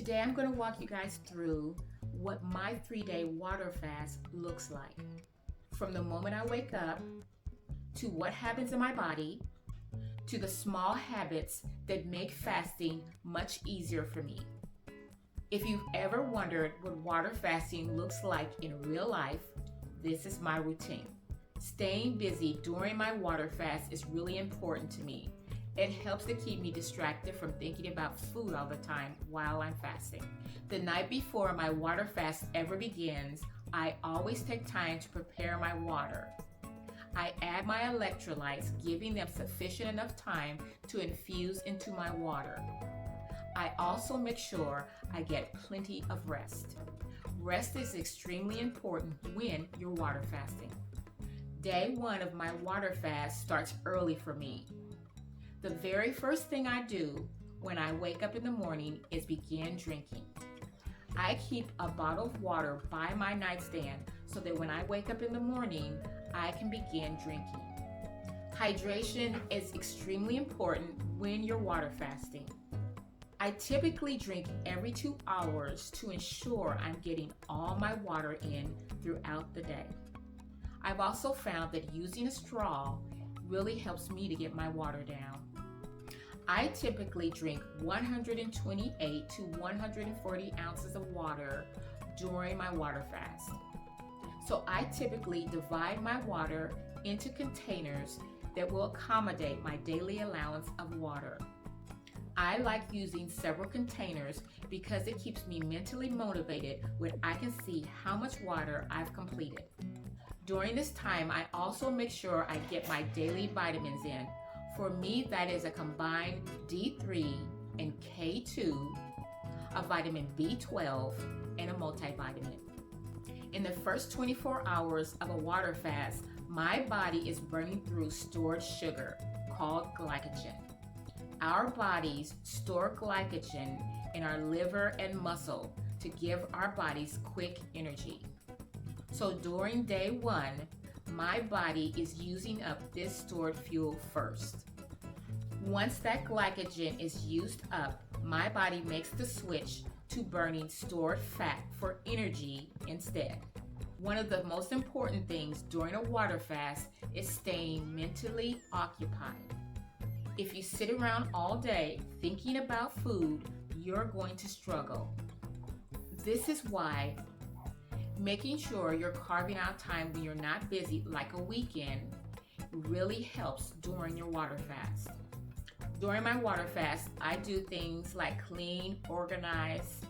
Today I'm going to walk you guys through what my 3-day water fast looks like. From the moment I wake up, to what happens in my body, to the small habits that make fasting much easier for me. If you've ever wondered what water fasting looks like in real life, this is my routine. Staying busy during my water fast is really important to me. It helps to keep me distracted from thinking about food all the time while I'm fasting. The night before my water fast ever begins, I always take time to prepare my water. I add my electrolytes, giving them sufficient enough time to infuse into my water. I also make sure I get plenty of rest. Rest is extremely important when you're water fasting. Day 1 of my water fast starts early for me. The very first thing I do when I wake up in the morning is begin drinking. I keep a bottle of water by my nightstand so that when I wake up in the morning, I can begin drinking. Hydration is extremely important when you're water fasting. I typically drink every 2 hours to ensure I'm getting all my water in throughout the day. I've also found that using a straw really helps me to get my water down. I typically drink 128 to 140 ounces of water during my water fast. So I typically divide my water into containers that will accommodate my daily allowance of water. I like using several containers because it keeps me mentally motivated when I can see how much water I've completed. During this time, I also make sure I get my daily vitamins in. For me, that is a combined D3 and K2, a vitamin B12, and a multivitamin. In the first 24 hours of a water fast, my body is burning through stored sugar called glycogen. Our bodies store glycogen in our liver and muscle to give our bodies quick energy. So during day 1, my body is using up this stored fuel first. Once that glycogen is used up, my body makes the switch to burning stored fat for energy instead. One of the most important things during a water fast is staying mentally occupied. If you sit around all day thinking about food, you're going to struggle. This is why making sure you're carving out time when you're not busy, like a weekend, really helps during your water fast. During my water fast, I do things like clean, organize.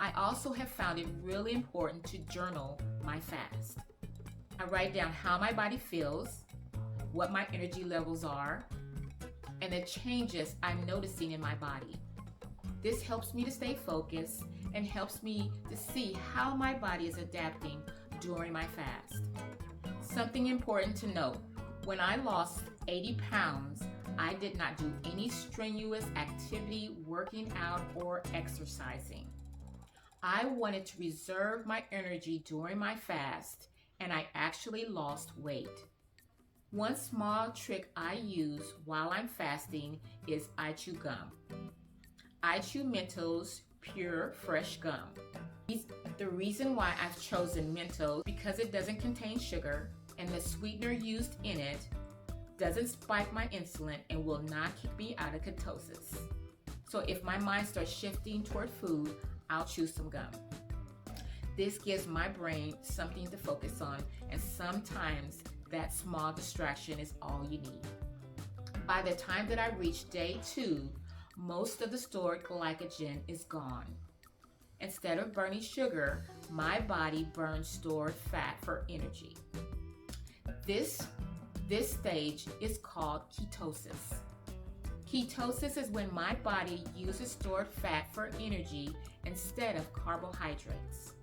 I also have found it really important to journal my fast. I write down how my body feels, what my energy levels are, and the changes I'm noticing in my body. This helps me to stay focused and helps me to see how my body is adapting during my fast. Something important to note, when I lost 80 pounds, I did not do any strenuous activity, working out, or exercising. I wanted to reserve my energy during my fast, and I actually lost weight. One small trick I use while I'm fasting is I chew gum. I chew Mentos pure fresh gum. The reason why I've chosen Mentos because it doesn't contain sugar and the sweetener used in it doesn't spike my insulin and will not kick me out of ketosis. So if my mind starts shifting toward food, I'll chew some gum. This gives my brain something to focus on, and sometimes that small distraction is all you need. By the time that I reach day 2, most of the stored glycogen is gone. Instead of burning sugar, my body burns stored fat for energy. This stage is called ketosis. Ketosis is when my body uses stored fat for energy instead of carbohydrates.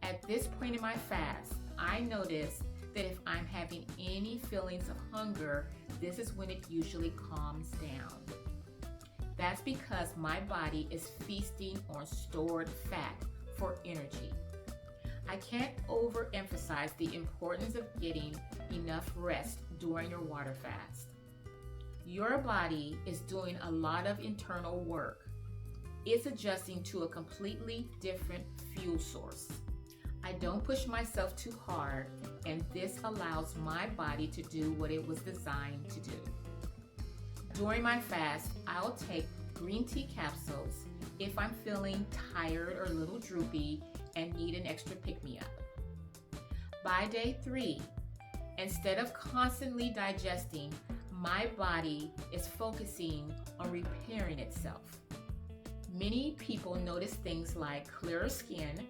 At this point in my fast, I notice that if I'm having any feelings of hunger, this is when it usually calms down. That's because my body is feasting on stored fat for energy. I can't overemphasize the importance of getting enough rest during your water fast. Your body is doing a lot of internal work. it's adjusting to a completely different fuel source. I don't push myself too hard, and this allows my body to do what it was designed to do. During my fast, I'll take green tea capsules if I'm feeling tired or a little droopy and need an extra pick-me-up. By day 3, instead of constantly digesting, my body is focusing on repairing itself. Many people notice things like clearer skin,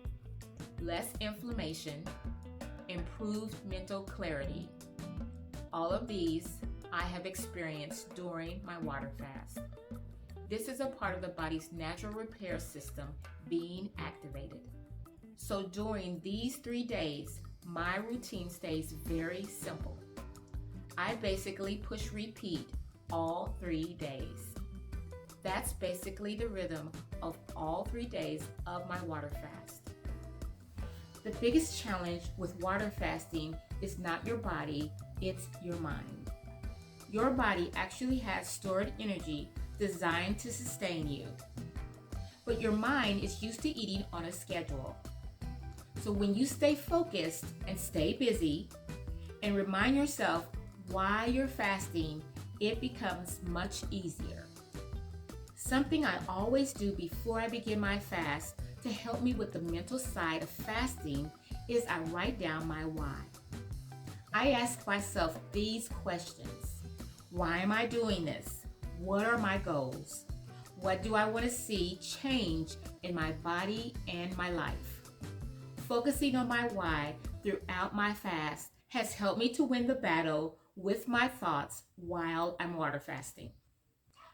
less inflammation, improved mental clarity. All of these I have experienced during my water fast. This is a part of the body's natural repair system being activated. So during these 3 days, my routine stays very simple. I basically push repeat all 3 days. That's basically the rhythm of all 3 days of my water fast. The biggest challenge with water fasting is not your body, it's your mind. Your body actually has stored energy designed to sustain you, but your mind is used to eating on a schedule. So when you stay focused and stay busy and remind yourself why you're fasting, it becomes much easier. Something I always do before I begin my fast to help me with the mental side of fasting is I write down my why. I ask myself these questions. Why am I doing this? What are my goals? What do I want to see change in my body and my life? Focusing on my why throughout my fast has helped me to win the battle with my thoughts while I'm water fasting.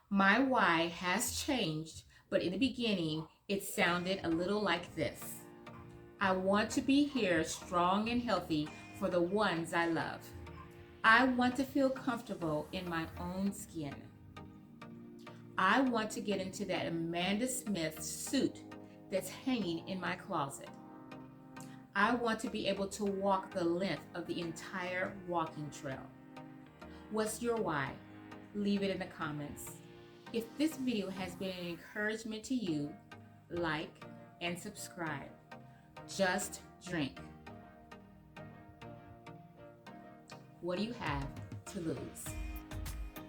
My why has changed, but in the beginning, it sounded a little like this. I want to be here strong and healthy for the ones I love. I want to feel comfortable in my own skin. I want to get into that Amanda Smith suit that's hanging in my closet. I want to be able to walk the length of the entire walking trail. What's your why? Leave it in the comments. If this video has been an encouragement to you, like and subscribe. Just drink. What do you have to lose?